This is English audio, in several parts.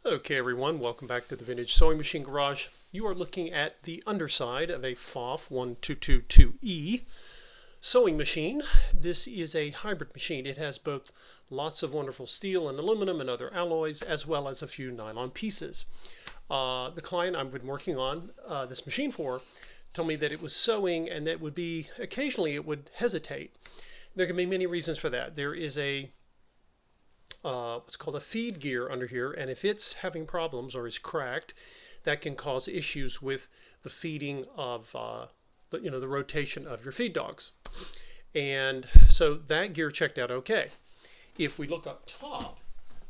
Okay everyone, welcome back to the Vintage Sewing Machine Garage. You are looking at the underside of a Pfaff 1222E sewing machine. This is a hybrid machine. It has both lots of wonderful steel and aluminum and other alloys, as well as a few nylon pieces. The client I've been working on this machine for told me that it was sewing and that would be, occasionally it would hesitate. There can be many reasons for that. There is a what's called a feed gear under here, and if it's having problems or is cracked, that can cause issues with the feeding of the rotation of your feed dogs. And so that gear checked out okay. If we look up top,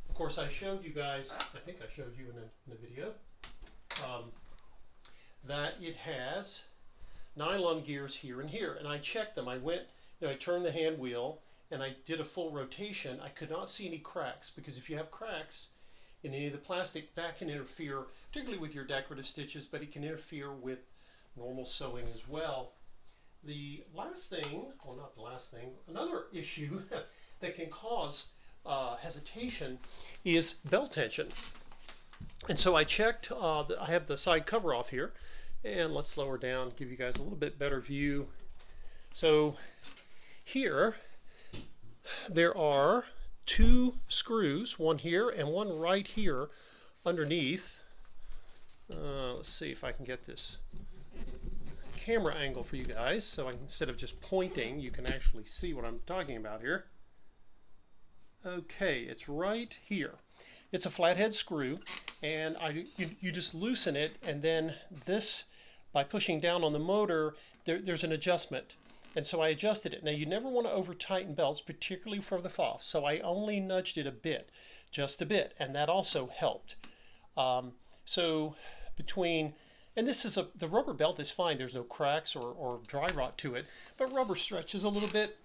of course I showed you guys, I think I showed you in the video, that it has nylon gears here and here, and I checked them. I went, I turned the hand wheel and I did a full rotation. I could not see any cracks, because if you have cracks in any of the plastic, that can interfere, particularly with your decorative stitches, but it can interfere with normal sewing as well. The last thing, well, not the last thing, another issue that can cause hesitation is belt tension. And so I checked, I have the side cover off here, and let's lower down, give you guys a little bit better view. So here, there are two screws, one here and one right here underneath. Let's see if I can get this camera angle for you guys, so instead of just pointing, you can actually see what I'm talking about here. Okay, it's right here. It's a flathead screw, and you just loosen it, and then this, by pushing down on the motor, there's an adjustment. And so I adjusted it. Now you never want to over tighten belts, particularly for the Pfaff. So I only nudged it a bit, just a bit, and that also helped. So between, and this is the rubber belt is fine. There's no cracks or dry rot to it, but rubber stretches a little bit.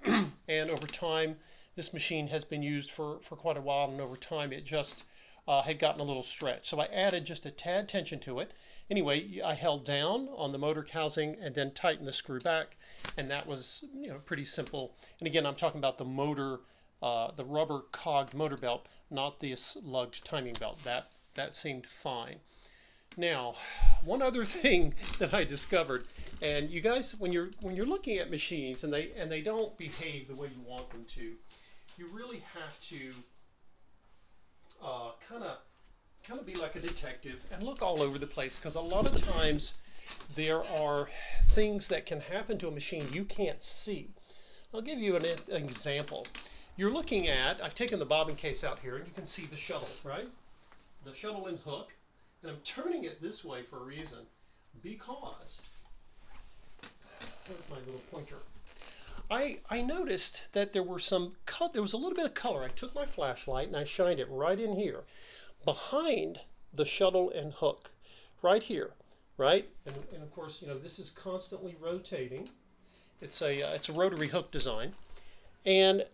And over time, this machine has been used for quite a while, and over time it just had gotten a little stretched. So I added just a tad tension to it. Anyway, I held down on the motor housing and then tightened the screw back, and that was pretty simple. And again, I'm talking about the motor, the rubber cogged motor belt, not this lugged timing belt. That seemed fine. Now, one other thing that I discovered, and you guys, when you're looking at machines and they don't behave the way you want them to, you really have to kind of be like a detective and look all over the place, because a lot of times there are things that can happen to a machine you can't see. I'll give you an example. You're looking at, I've taken the bobbin case out here, and you can see the shuttle, right? The shuttle and hook, and I'm turning it this way for a reason, because, where's my little pointer? I noticed that there was a little bit of color. I took my flashlight and I shined it right in here, behind the shuttle and hook, right here, right? And of course, this is constantly rotating. It's a rotary hook design, and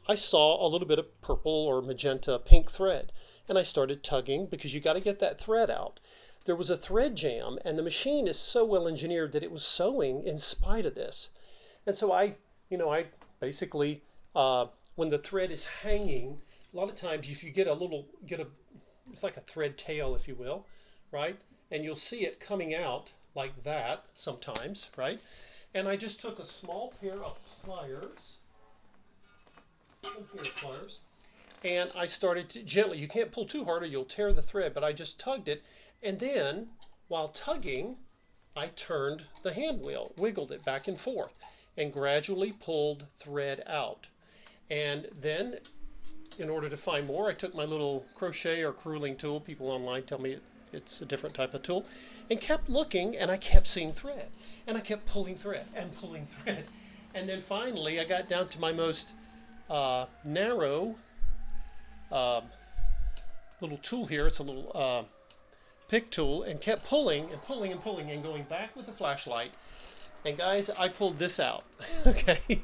I saw a little bit of purple or magenta pink thread, and I started tugging, because you got to get that thread out. There was a thread jam, and the machine is so well engineered that it was sewing in spite of this. And so I basically, when the thread is hanging, a lot of times if you it's like a thread tail, if you will, right? And you'll see it coming out like that sometimes, right? And I just took a small pair of pliers, and I started to gently, you can't pull too hard or you'll tear the thread, but I just tugged it, and then while tugging, I turned the hand wheel, wiggled it back and forth, and gradually pulled thread out. And then, in order to find more, I took my little crochet or crewing tool. People online tell me it's a different type of tool, and kept looking, and I kept seeing thread, and I kept pulling thread and pulling thread. And then finally I got down to my most narrow little tool here. It's a little pick tool, and kept pulling and pulling and pulling and going back with the flashlight. And guys, I pulled this out. Okay,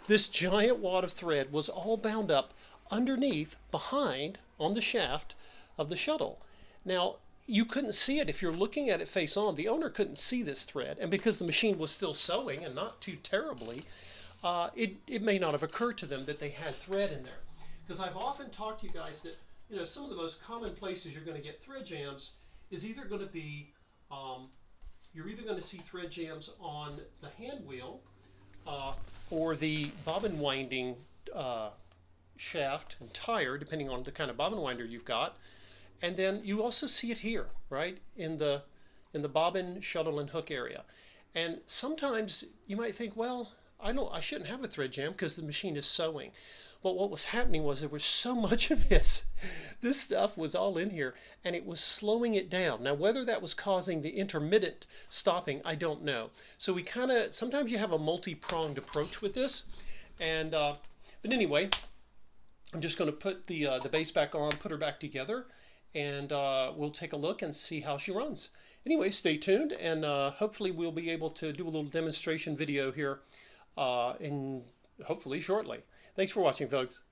this giant wad of thread was all bound up underneath, behind, on the shaft of the shuttle. Now, you couldn't see it if you're looking at it face on. The owner couldn't see this thread, and because the machine was still sewing, and not too terribly, it may not have occurred to them that they had thread in there. Because I've often talked to you guys that you know, some of the most common places you're going to get thread jams is either going to be, you're either going to see thread jams on the hand wheel or the bobbin winding shaft and tire, depending on the kind of bobbin winder you've got. And then you also see it here, right, in the bobbin, shuttle, and hook area. And sometimes you might think, well, I shouldn't have a thread jam because the machine is sewing. But what was happening was there was so much of this. This stuff was all in here, and it was slowing it down. Now, whether that was causing the intermittent stopping, I don't know. So we kind of, sometimes you have a multi-pronged approach with this. And but anyway, I'm just going to put the base back on, put her back together, and we'll take a look and see how she runs. Anyway, stay tuned, and hopefully we'll be able to do a little demonstration video here hopefully shortly. Thanks for watching, folks.